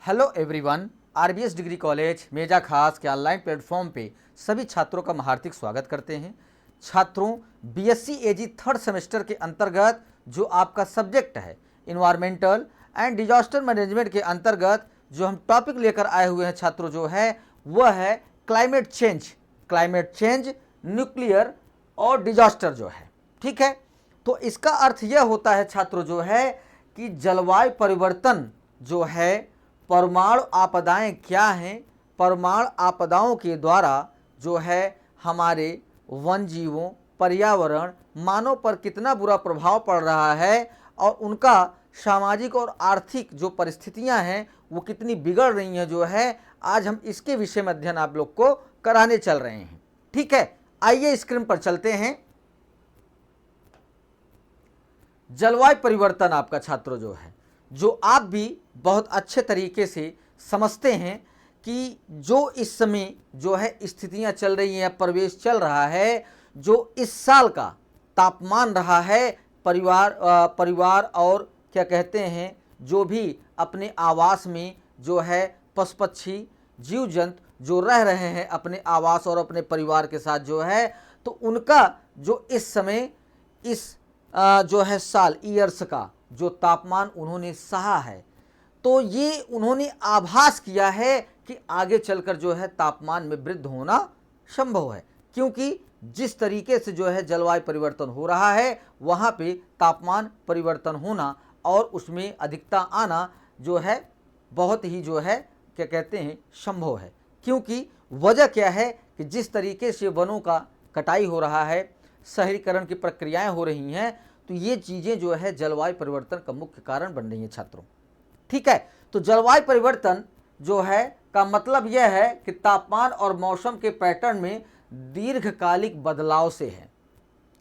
Hello everyone, RBS degree college Meja खास के online platform पे सभी छात्रों का हम हार्दिक स्वागत करते हैं। छात्रों, बीएससी एजी थर्ड सेमेस्टर के अंतर्गत जो आपका सब्जेक्ट है इन्वायरमेंटल एंड डिजास्टर मैनेजमेंट के अंतर्गत जो हम टॉपिक लेकर आए हुए हैं छात्रों जो है वह है क्लाइमेट चेंज, न्यूक्लियर और डिजास्टर जो है। ठीक है, तो इसका अर्थ यह होता है छात्रों जो है कि जलवायु परिवर्तन जो है, परमाणु आपदाएं क्या हैं, परमाणु आपदाओं के द्वारा जो है हमारे वन जीवों, पर्यावरण, मानव पर कितना बुरा प्रभाव पड़ रहा है और उनका सामाजिक और आर्थिक जो परिस्थितियां हैं वो कितनी बिगड़ रही हैं जो है, आज हम इसके विषय में अध्ययन आप लोग को कराने चल रहे हैं। ठीक है, आइए स्क्रीन पर चलते हैं। जलवायु परिवर्तन आपका छात्रों जो है, जो आप भी बहुत अच्छे तरीके से समझते हैं कि जो इस समय जो है स्थितियां चल रही हैं, परिवेश चल रहा है, जो इस साल का तापमान रहा है, परिवार और क्या कहते हैं जो भी अपने आवास में जो है पशु पक्षी जीव जंतु जो रह रहे हैं अपने आवास और अपने परिवार के साथ जो है, तो उनका जो इस समय इस जो है साल ईयर्स का जो तापमान उन्होंने सहा है, तो ये उन्होंने आभास किया है कि आगे चलकर जो है तापमान में वृद्धि होना संभव है, क्योंकि जिस तरीके से जो है जलवायु परिवर्तन हो रहा है वहाँ पे तापमान परिवर्तन होना और उसमें अधिकता आना जो है बहुत ही जो है क्या कहते हैं संभव है। क्योंकि वजह क्या है कि जिस तरीके से वनों का कटाई हो रहा है, शहरीकरण की प्रक्रियाएं हो रही हैं, तो ये चीज़ें जो है जलवायु परिवर्तन का मुख्य कारण बन रही हैं छात्रों। ठीक है, तो जलवायु परिवर्तन जो है का मतलब यह है कि तापमान और मौसम के पैटर्न में दीर्घकालिक बदलाव से है।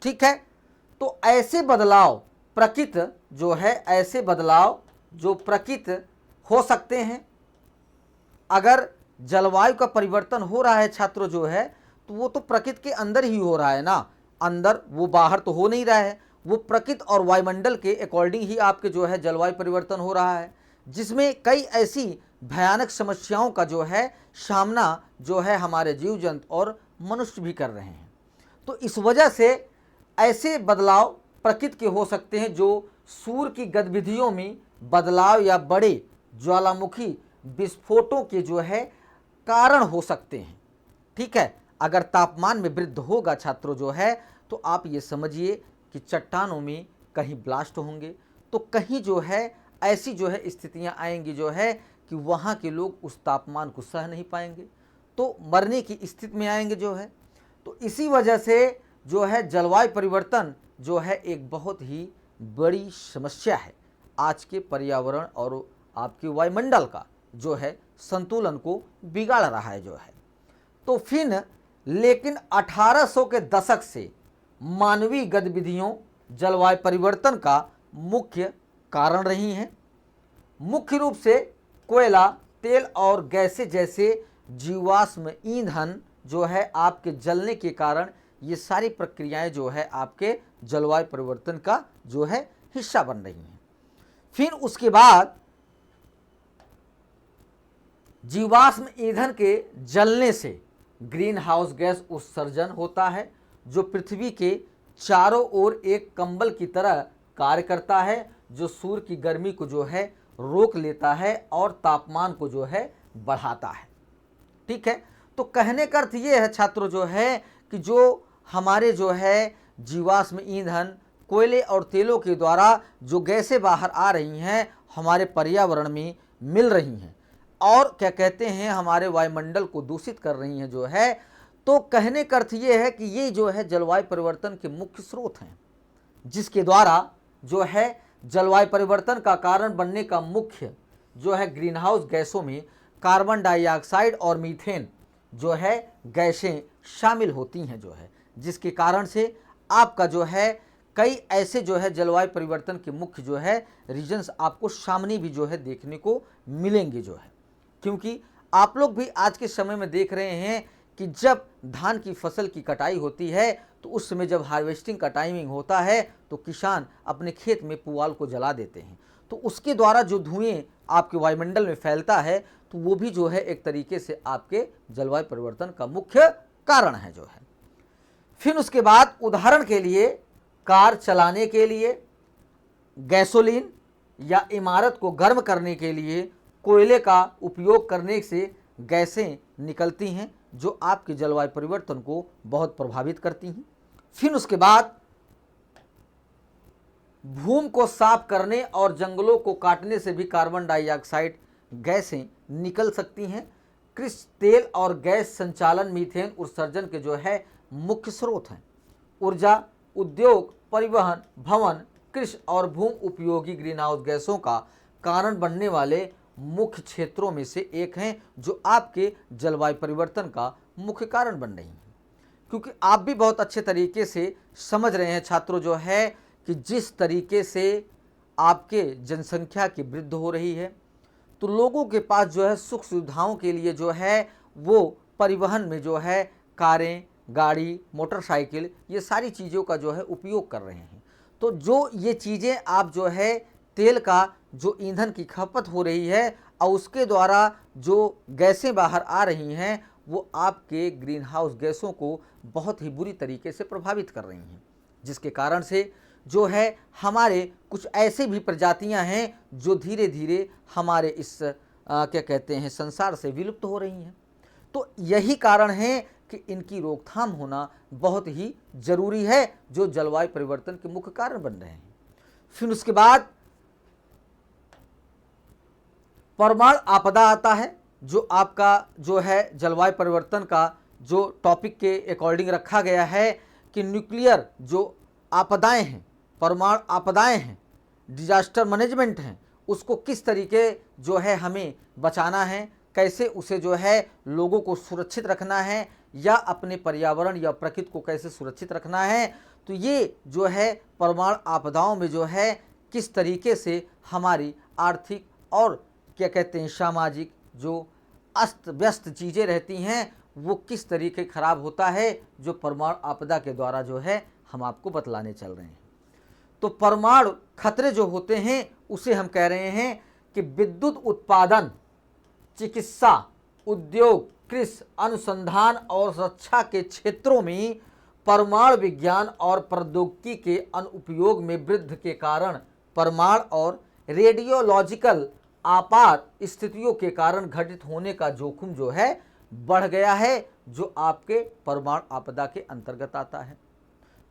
ठीक है, तो ऐसे बदलाव प्रकृति जो है, ऐसे बदलाव जो प्रकृति हो सकते हैं। अगर जलवायु का परिवर्तन हो रहा है छात्रों जो है, तो वो तो प्रकृति के अंदर ही हो रहा है ना, अंदर, वो बाहर तो हो नहीं रहा है, वो प्रकृति और वायुमंडल के अकॉर्डिंग ही आपके जो है जलवायु परिवर्तन हो रहा है, जिसमें कई ऐसी भयानक समस्याओं का जो है सामना जो है हमारे जीव जंतु और मनुष्य भी कर रहे हैं। तो इस वजह से ऐसे बदलाव प्रकृति के हो सकते हैं जो सूर्य की गतिविधियों में बदलाव या बड़े ज्वालामुखी विस्फोटों के जो है कारण हो सकते हैं। ठीक है, अगर तापमान में वृद्धि होगा छात्रों जो है, तो आप ये समझिए कि चट्टानों में कहीं ब्लास्ट होंगे, तो कहीं जो है ऐसी जो है स्थितियां आएंगी जो है कि वहाँ के लोग उस तापमान को सह नहीं पाएंगे, तो मरने की स्थिति में आएंगे जो है। तो इसी वजह से जो है जलवायु परिवर्तन जो है एक बहुत ही बड़ी समस्या है, आज के पर्यावरण और आपके वायुमंडल का जो है संतुलन को बिगाड़ रहा है जो है। तो फिर लेकिन 1800 के दशक से मानवीय गतिविधियों जलवायु परिवर्तन का मुख्य कारण रही हैं। मुख्य रूप से कोयला, तेल और गैसें जैसे जीवाश्म ईंधन जो है आपके जलने के कारण ये सारी प्रक्रियाएं जो है आपके जलवायु परिवर्तन का जो है हिस्सा बन रही हैं। फिर उसके बाद जीवाश्म ईंधन के जलने से ग्रीन हाउस गैस उत्सर्जन होता है, जो पृथ्वी के चारों ओर एक कंबल की तरह कार्य करता है, जो सूर्य की गर्मी को जो है रोक लेता है और तापमान को जो है बढ़ाता है। ठीक है, तो कहने का अर्थ ये है छात्रों जो है कि जो हमारे जो है जीवाश्म ईंधन, कोयले और तेलों के द्वारा जो गैसें बाहर आ रही हैं हमारे पर्यावरण में मिल रही हैं और क्या कहते हैं हमारे वायुमंडल को दूषित कर रही हैं जो है, तो कहने का अर्थ ये है कि ये जो है जलवायु परिवर्तन के मुख्य स्रोत हैं, जिसके द्वारा जो है जलवायु परिवर्तन का कारण बनने का मुख्य जो है ग्रीन हाउस गैसों में कार्बन डाइऑक्साइड और मीथेन जो है गैसें शामिल होती हैं जो है, जिसके कारण से आपका जो है कई ऐसे जो है जलवायु परिवर्तन के मुख्य जो है रीजन्स आपको सामने भी जो है देखने को मिलेंगे जो है। क्योंकि आप लोग भी आज के समय में देख रहे हैं कि जब धान की फसल की कटाई होती है तो उस समय जब हार्वेस्टिंग का टाइमिंग होता है तो किसान अपने खेत में पुआल को जला देते हैं। तो उसके द्वारा जो धुएं आपके वायुमंडल में फैलता है तो वो भी जो है एक तरीके से आपके जलवायु परिवर्तन का मुख्य कारण है जो है। फिर उसके बाद उदाहरण के लिए कार चलाने के लिए, गैसोलीन या इमारत को गर्म करने के लिए कोयले का उपयोग करने से गैसें निकलती हैं जो आपके जलवायु परिवर्तन को बहुत प्रभावित करती हैं। फिर उसके बाद भूमि को साफ करने और जंगलों को काटने से भी कार्बन डाइऑक्साइड गैसें निकल सकती हैं। कृषि तेल और गैस संचालन मीथेन उत्सर्जन के जो है मुख्य स्रोत हैं। ऊर्जा, उद्योग, परिवहन, भवन, कृषि और भूमि उपयोगी ग्रीन हाउस गैसों का कारण बनने वाले मुख्य क्षेत्रों में से एक हैं जो आपके जलवायु परिवर्तन का मुख्य कारण बन रही हैं। क्योंकि आप भी बहुत अच्छे तरीके से समझ रहे हैं छात्रों जो है कि जिस तरीके से आपके जनसंख्या की वृद्धि हो रही है तो लोगों के पास जो है सुख सुविधाओं के लिए जो है वो परिवहन में जो है कारें, गाड़ी, मोटरसाइकिल, ये सारी चीज़ों का जो है उपयोग कर रहे हैं। तो जो ये चीज़ें आप जो है तेल का जो ईंधन की खपत हो रही है और उसके द्वारा जो गैसें बाहर आ रही हैं वो आपके ग्रीन हाउस गैसों को बहुत ही बुरी तरीके से प्रभावित कर रही हैं, जिसके कारण से जो है हमारे कुछ ऐसे भी प्रजातियां हैं जो धीरे धीरे हमारे इस क्या कहते हैं संसार से विलुप्त हो रही हैं। तो यही कारण है कि इनकी रोकथाम होना बहुत ही ज़रूरी है जो जलवायु परिवर्तन के मुख्य कारण बन रहे हैं। फिर उसके बाद परमाणु आपदा आता है जो आपका जो है जलवायु परिवर्तन का जो टॉपिक के अकॉर्डिंग रखा गया है कि न्यूक्लियर जो आपदाएं हैं, परमाणु आपदाएं हैं, डिजास्टर मैनेजमेंट हैं, उसको किस तरीके जो है हमें बचाना है, कैसे उसे जो है लोगों को सुरक्षित रखना है या अपने पर्यावरण या प्रकृति को कैसे सुरक्षित रखना है। तो ये जो है परमाणु आपदाओं में जो है किस तरीके से हमारी आर्थिक और क्या कहते हैं सामाजिक जो अस्त व्यस्त चीज़ें रहती हैं वो किस तरीके खराब होता है जो परमाणु आपदा के द्वारा जो है हम आपको बतलाने चल रहे हैं। तो परमाणु खतरे जो होते हैं उसे हम कह रहे हैं कि विद्युत उत्पादन, चिकित्सा, उद्योग, कृषि, अनुसंधान और रक्षा के क्षेत्रों में परमाणु विज्ञान और प्रौद्योगिकी के अनुपयोग में वृद्धि के कारण परमाणु और रेडियोलॉजिकल आपात स्थितियों के कारण घटित होने का जोखिम जो है बढ़ गया है जो आपके परमाणु आपदा के अंतर्गत आता है।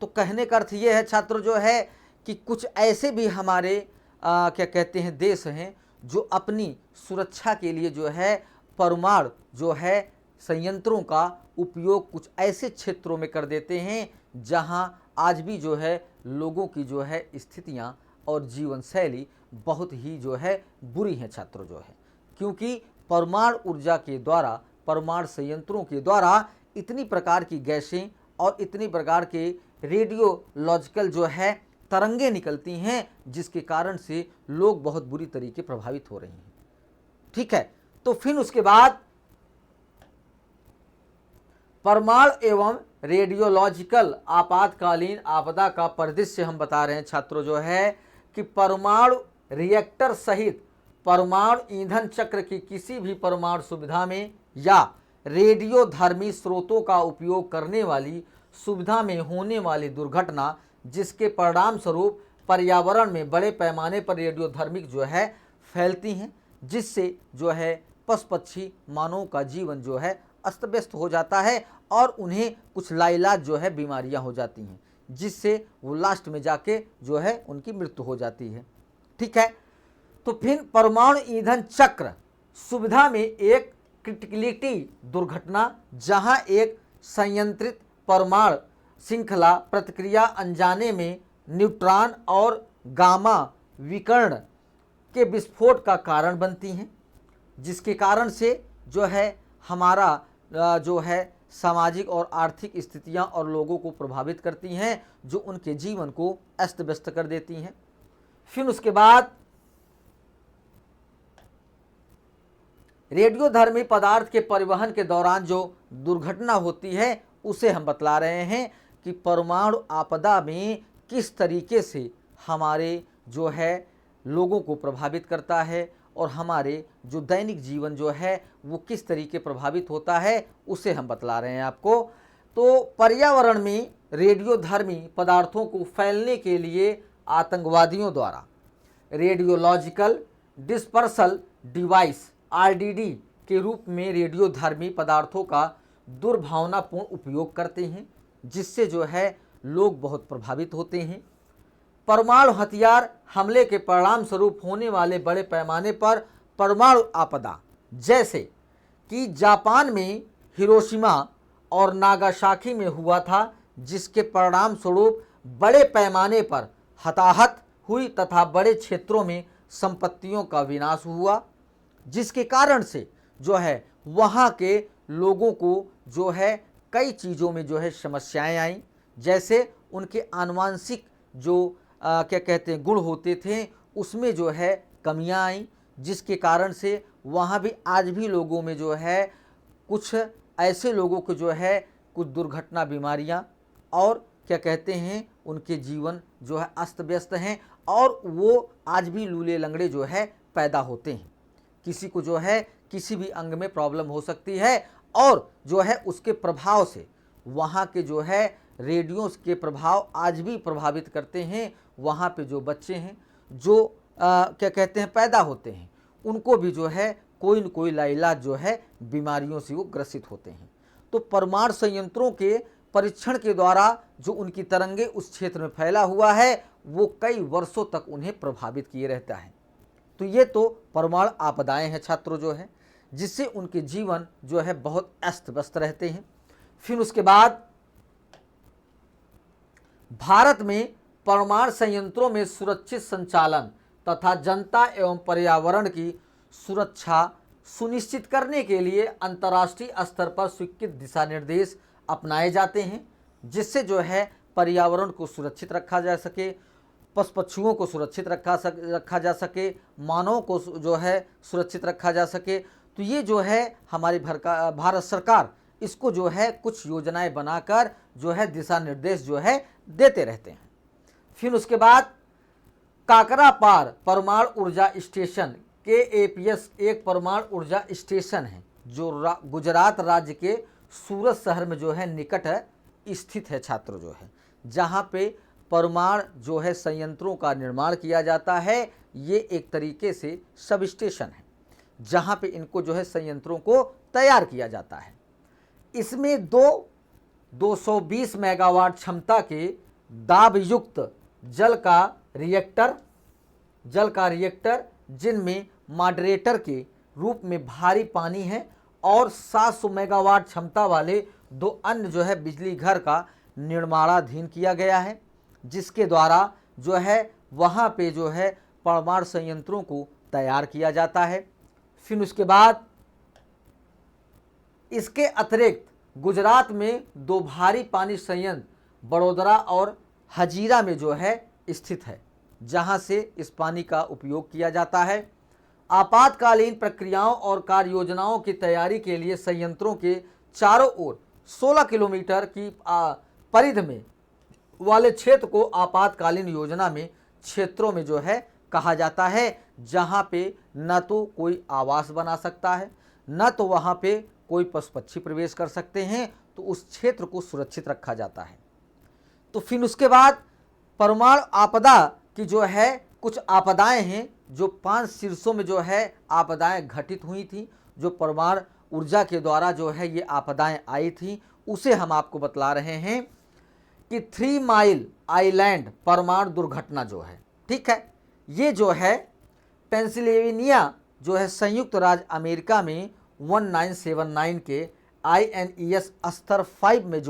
तो कहने का अर्थ ये है छात्र जो है कि कुछ ऐसे भी हमारे क्या कहते हैं देश हैं जो अपनी सुरक्षा के लिए जो है परमाणु जो है संयंत्रों का उपयोग कुछ ऐसे क्षेत्रों में कर देते हैं जहां आज भी जो है लोगों की जो है स्थितियां और जीवन शैली बहुत ही जो है बुरी हैं छात्रों जो है, क्योंकि परमाणु ऊर्जा के द्वारा, परमाणु संयंत्रों के द्वारा इतनी प्रकार की गैसें और इतनी प्रकार के रेडियोलॉजिकल जो है तरंगे निकलती हैं जिसके कारण से लोग बहुत बुरी तरीके प्रभावित हो रहे हैं। ठीक है, तो फिर उसके बाद परमाणु एवं रेडियोलॉजिकल आपातकालीन आपदा का परिदृश्य हम बता रहे हैं छात्रों जो है कि परमाणु रिएक्टर सहित परमाणु ईंधन चक्र की किसी भी परमाणु सुविधा में या रेडियोधर्मी स्रोतों का उपयोग करने वाली सुविधा में होने वाली दुर्घटना जिसके परिणाम स्वरूप पर्यावरण में बड़े पैमाने पर रेडियोधर्मिक जो है फैलती हैं, जिससे जो है पशु पक्षी मानव का जीवन जो है अस्त व्यस्त हो जाता है और उन्हें कुछ लाइलाज जो है बीमारियां हो जाती हैं जिससे वो लास्ट में जाके जो है उनकी मृत्यु हो जाती है। ठीक है, तो फिर परमाणु ईंधन चक्र सुविधा में एक क्रिटिकलिटी दुर्घटना जहां एक संयंत्रित परमाणु श्रृंखला प्रतिक्रिया अनजाने में न्यूट्रॉन और गामा विकर्ण के विस्फोट का कारण बनती हैं, जिसके कारण से जो है हमारा जो है सामाजिक और आर्थिक स्थितियां और लोगों को प्रभावित करती हैं जो उनके जीवन को अस्त व्यस्त कर देती हैं। फिर उसके बाद रेडियोधर्मी पदार्थ के परिवहन के दौरान जो दुर्घटना होती है उसे हम बतला रहे हैं कि परमाणु आपदा में किस तरीके से हमारे जो है लोगों को प्रभावित करता है और हमारे जो दैनिक जीवन जो है वो किस तरीके प्रभावित होता है उसे हम बतला रहे हैं आपको। तो पर्यावरण में रेडियोधर्मी पदार्थों को फैलने के लिए आतंकवादियों द्वारा रेडियोलॉजिकल डिस्पर्सल डिवाइस RDD के रूप में रेडियोधर्मी पदार्थों का दुर्भावनापूर्ण उपयोग करते हैं, जिससे जो है लोग बहुत प्रभावित होते हैं। परमाणु हथियार हमले के परिणाम स्वरूप होने वाले बड़े पैमाने पर परमाणु आपदा, जैसे कि जापान में हिरोशिमा और नागासाकी में हुआ था, जिसके परिणाम स्वरूप बड़े पैमाने पर हताहत हुई तथा बड़े क्षेत्रों में संपत्तियों का विनाश हुआ, जिसके कारण से जो है वहाँ के लोगों को जो है कई चीज़ों में जो है समस्याएं आईं, जैसे उनके आनुवांशिक जो क्या कहते हैं गुण होते थे उसमें जो है कमियां आईं, जिसके कारण से वहाँ भी आज भी लोगों में जो है कुछ ऐसे लोगों को जो है कुछ दुर्घटना बीमारियां और क्या कहते हैं उनके जीवन जो है अस्त व्यस्त हैं और वो आज भी लूले लंगड़े जो है पैदा होते हैं। किसी को जो है किसी भी अंग में प्रॉब्लम हो सकती है और जो है उसके प्रभाव से वहाँ के जो है रेडियो के प्रभाव आज भी प्रभावित करते हैं। वहाँ पे जो बच्चे हैं जो क्या कहते हैं पैदा होते हैं उनको भी जो है कोई न कोई लाइलाज जो है बीमारियों से वो ग्रसित होते हैं। तो परमाणु संयंत्रों के परीक्षण के द्वारा जो उनकी तरंगे उस क्षेत्र में फैला हुआ है वो कई वर्षों तक उन्हें प्रभावित किए रहता है। तो ये तो परमाणु आपदाएं हैं छात्रों जो है, जिससे उनके जीवन जो है बहुत अस्त व्यस्त रहते हैं। फिर उसके बाद भारत में परमाणु संयंत्रों में सुरक्षित संचालन तथा जनता एवं पर्यावरण की सुरक्षा सुनिश्चित करने के लिए अंतर्राष्ट्रीय स्तर पर स्वीकृत दिशा निर्देश अपनाए जाते हैं, जिससे जो है पर्यावरण को सुरक्षित रखा जा सके, पशु पक्षियों को सुरक्षित रखा जा सके, मानव को जो है सुरक्षित रखा जा सके। तो ये जो है हमारी भारत सरकार इसको जो है कुछ योजनाएं बनाकर जो है दिशा निर्देश जो है देते रहते हैं। फिर उसके बाद काकरापार परमाणु ऊर्जा स्टेशन KAPS एक परमाणु ऊर्जा स्टेशन है जो गुजरात राज्य के सूरत शहर में जो है निकट स्थित है छात्रों जो है, जहाँ पे परमाणु जो है संयंत्रों का निर्माण किया जाता है। ये एक तरीके से सब स्टेशन है जहाँ पे इनको जो है संयंत्रों को तैयार किया जाता है। इसमें 220 मेगावाट क्षमता के दाब युक्त जल का रिएक्टर जिनमें मॉडरेटर के रूप में भारी पानी है और 700 मेगावाट क्षमता वाले 2 अन्य जो है बिजली घर का निर्माणाधीन किया गया है, जिसके द्वारा जो है वहाँ पे जो है परमाणु संयंत्रों को तैयार किया जाता है। फिर उसके बाद इसके अतिरिक्त गुजरात में 2 भारी पानी संयंत्र बड़ोदरा और हजीरा में जो है स्थित है, जहां से इस पानी का उपयोग किया जाता है। आपातकालीन प्रक्रियाओं और कार्य योजनाओं की तैयारी के लिए संयंत्रों के चारों ओर 16 किलोमीटर की परिधि में वाले क्षेत्र को आपातकालीन योजना में क्षेत्रों में जो है कहा जाता है, जहां पे न तो कोई आवास बना सकता है न तो वहां पे कोई पशु पक्षी प्रवेश कर सकते हैं, तो उस क्षेत्र को सुरक्षित रखा जाता है। तो फिर उसके बाद परमाणु आपदा की जो है कुछ आपदाएं हैं जो 5 शीर्षों में जो है आपदाएं घटित हुई थी, जो परमाणु ऊर्जा के द्वारा जो है ये आपदाएं आई थी, उसे हम आपको बतला रहे हैं कि 3 माइल आइलैंड परमाणु दुर्घटना जो है, ठीक है, ये जो है पेंसिल्वेनिया जो है संयुक्त राज्य अमेरिका में 1979 के INES स्तर 5 में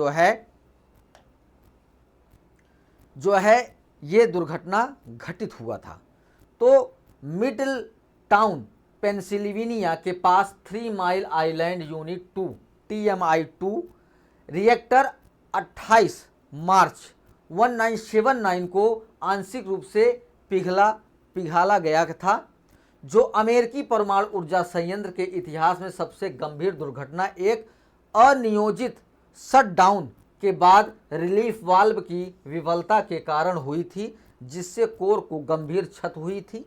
जो है ये दुर्घटना घटित हुआ था। तो मिडिल टाउन पेंसिल्वेनिया के पास 3 mile island unit 2 TMI-2 reactor 28 मार्च 1979 को आंशिक रूप से पिघला गया था, जो अमेरिकी परमाणु ऊर्जा संयंत्र के इतिहास में सबसे गंभीर दुर्घटना एक अनियोजित शटडाउन के बाद रिलीफ वाल्व की विफलता के कारण हुई थी, जिससे कोर को गंभीर क्षति हुई थी।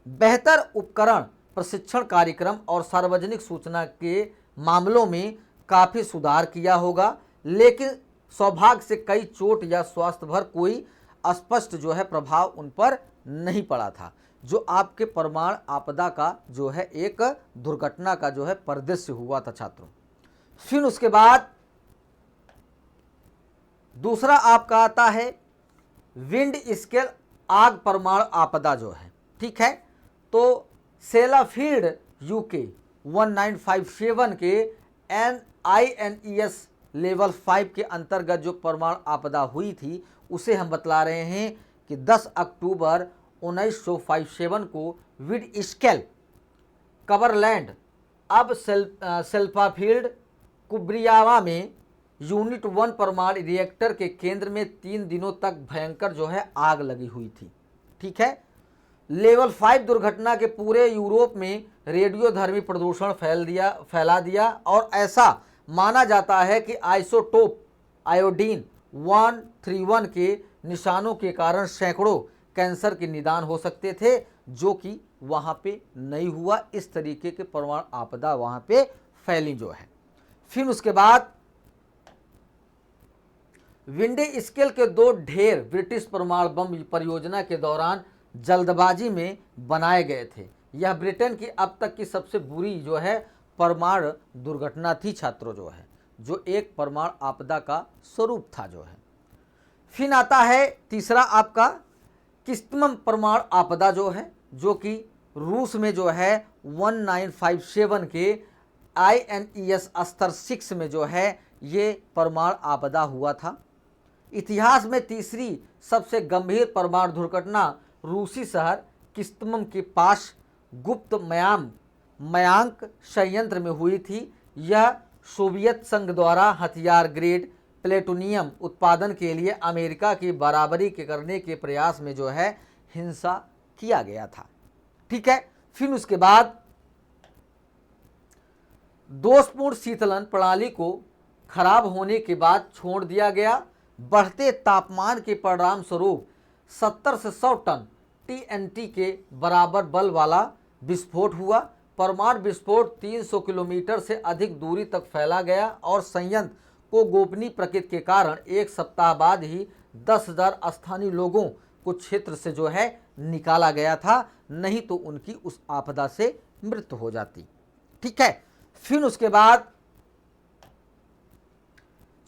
बेहतर उपकरण, प्रशिक्षण कार्यक्रम और सार्वजनिक सूचना के मामलों में काफ़ी सुधार किया होगा, लेकिन सौभाग्य से कई चोट या स्वास्थ्य भर कोई स्पष्ट जो है प्रभाव उन पर नहीं पड़ा था, जो आपके परमाणु आपदा का जो है एक दुर्घटना का जो है परिदृश्य हुआ था छात्रों। फिर उसके बाद दूसरा आपका आता है विंड स्केल आग परमाणु आपदा जो है, ठीक है। तो सेलाफील्ड यूके 1957 के INES लेवल 5 के अंतर्गत जो परमाणु आपदा हुई थी उसे हम बतला रहे हैं कि 10 अक्टूबर 1957 को विंड स्केल कवरलैंड अब सेल्फाफील्ड कुब्रियावा में यूनिट 1 परमाणु रिएक्टर के केंद्र में 3 दिनों तक भयंकर जो है आग लगी हुई थी, ठीक है। लेवल 5 दुर्घटना के पूरे यूरोप में रेडियोधर्मी प्रदूषण फैला दिया और ऐसा माना जाता है कि आइसोटोप आयोडीन 131 के निशानों के कारण सैकड़ों कैंसर के निदान हो सकते थे, जो कि वहाँ पे नहीं हुआ। इस तरीके के परमाणु आपदा वहाँ पे फैली जो है। फिर उसके बाद विंडे स्केल के 2 ढेर ब्रिटिश परमाणु बम परियोजना के दौरान जल्दबाजी में बनाए गए थे। यह ब्रिटेन की अब तक की सबसे बुरी जो है परमाणु दुर्घटना थी छात्रों जो है, जो एक परमाणु आपदा का स्वरूप था जो है। फिर आता है तीसरा आपका किस्मम परमाणु आपदा जो है, जो कि रूस में जो है 1957 के INES स्तर 6 में जो है ये परमाणु आपदा हुआ था। इतिहास में तीसरी सबसे गंभीर परमाणु दुर्घटना रूसी शहर किस्मम के पास गुप्त मयांक संयंत्र में हुई थी। यह सोवियत संघ द्वारा हथियार ग्रेड प्लेटोनियम उत्पादन के लिए अमेरिका की बराबरी करने के प्रयास में जो है हिंसा किया गया था, ठीक है। फिर उसके बाद दोषपूर्ण शीतलन प्रणाली को खराब होने के बाद छोड़ दिया गया। बढ़ते तापमान के परिणाम स्वरूप 70 से 100 टन TNT के बराबर बल वाला विस्फोट हुआ। परमाणु विस्फोट 300 किलोमीटर से अधिक दूरी तक फैला गया और संयंत्र को गोपनीय प्रकृति के कारण एक सप्ताह बाद ही 10,000 स्थानीय लोगों को क्षेत्र से जो है निकाला गया था, नहीं तो उनकी उस आपदा से मृत्यु हो जाती, ठीक है। फिर उसके बाद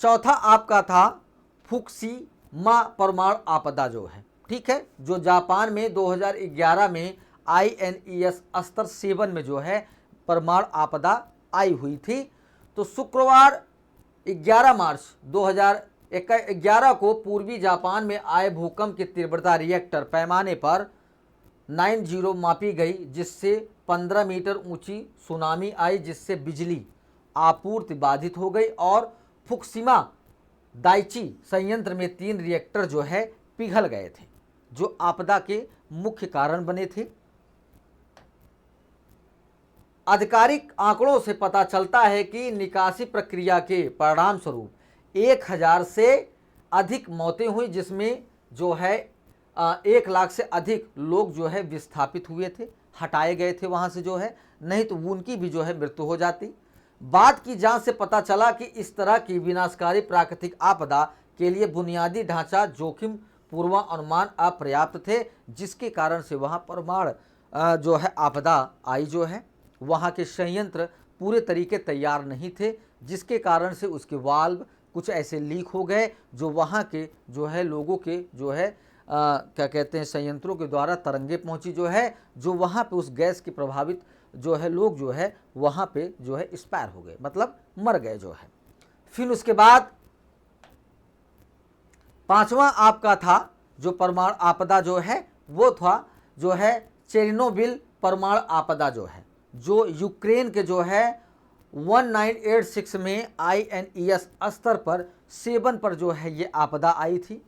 चौथा आपका था फुकुशिमा परमाणु आपदा जो है, ठीक है, जो जापान में 2011 में INES स्तर 7 में जो है परमाणु आपदा आई हुई थी। तो शुक्रवार 11 मार्च 2011 को पूर्वी जापान में आए भूकंप की तीव्रता रिएक्टर पैमाने पर 90 मापी गई, जिससे 15 मीटर ऊंची सुनामी आई, जिससे बिजली आपूर्ति बाधित हो गई और फुकुशिमा दाइची संयंत्र में 3 रिएक्टर जो है पिघल गए थे, जो आपदा के मुख्य कारण बने थे। आधिकारिक आंकड़ों से पता चलता है कि निकासी प्रक्रिया के परिणाम स्वरूप 1000 से अधिक मौतें हुई, जिसमें जो है 1 लाख से अधिक लोग जो है विस्थापित हुए थे, हटाए गए थे वहाँ से जो है, नहीं तो उनकी भी जो है मृत्यु हो जाती। बाद की जांच से पता चला कि इस तरह की विनाशकारी प्राकृतिक आपदा के लिए बुनियादी ढांचा जोखिम पूर्वानुमान अपर्याप्त थे, जिसके कारण से वहाँ परमाणु जो है आपदा आई जो है। वहाँ के संयंत्र पूरे तरीके तैयार नहीं थे, जिसके कारण से उसके वाल्व कुछ ऐसे लीक हो गए, जो वहाँ के जो है लोगों के जो है क्या कहते हैं संयंत्रों के द्वारा तरंगे पहुँची जो है, जो वहाँ पे उस गैस के प्रभावित जो है लोग जो है वहाँ पे जो है एक्सपायर हो गए, मतलब मर गए जो है। फिर उसके बाद पांचवा आपका था जो परमाणु आपदा जो है वो था जो है चेरनोबिल परमाणु आपदा जो है, जो यूक्रेन के जो है 1986 में INES स्तर पर 7 पर जो है ये आपदा आई थी।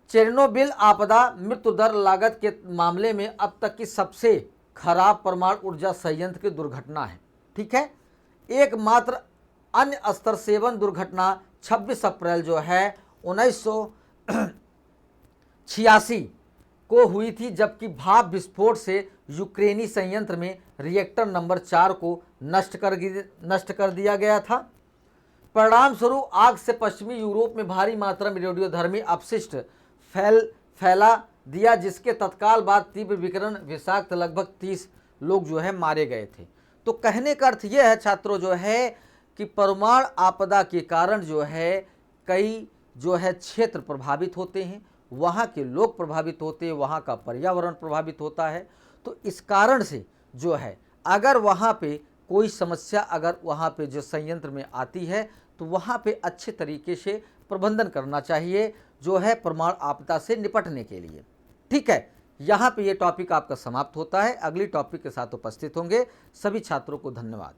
चेरनोबिल आपदा मृत्यु दर लागत के मामले में अब तक की सबसे खराब परमाणु ऊर्जा संयंत्र की दुर्घटना है, ठीक है। एकमात्र अन्य स्तर 7 दुर्घटना 26 अप्रैल जो है 1986 को हुई थी, जबकि भाप विस्फोट से यूक्रेनी संयंत्र में रिएक्टर नंबर 4 को नष्ट कर दिया गया था। परिणाम स्वरूप आग से पश्चिमी यूरोप में भारी मात्रा में रेडियोधर्मी अपशिष्ट फैला दिया, जिसके तत्काल बाद तीव्र विकिरण विषाक्त लगभग 30 लोग जो है मारे गए थे। तो कहने का अर्थ यह है छात्रों जो है कि परमाणु आपदा के कारण जो है कई जो है क्षेत्र प्रभावित होते हैं, वहाँ के लोग प्रभावित होते हैं, वहाँ का पर्यावरण प्रभावित होता है। तो इस कारण से जो है अगर वहाँ पे कोई समस्या अगर वहाँ पे जो संयंत्र में आती है तो वहाँ पे अच्छे तरीके से प्रबंधन करना चाहिए जो है परमाणु आपदा से निपटने के लिए। ठीक है, यहाँ पे ये टॉपिक आपका समाप्त होता है। अगली टॉपिक के साथ उपस्थित होंगे। सभी छात्रों को धन्यवाद।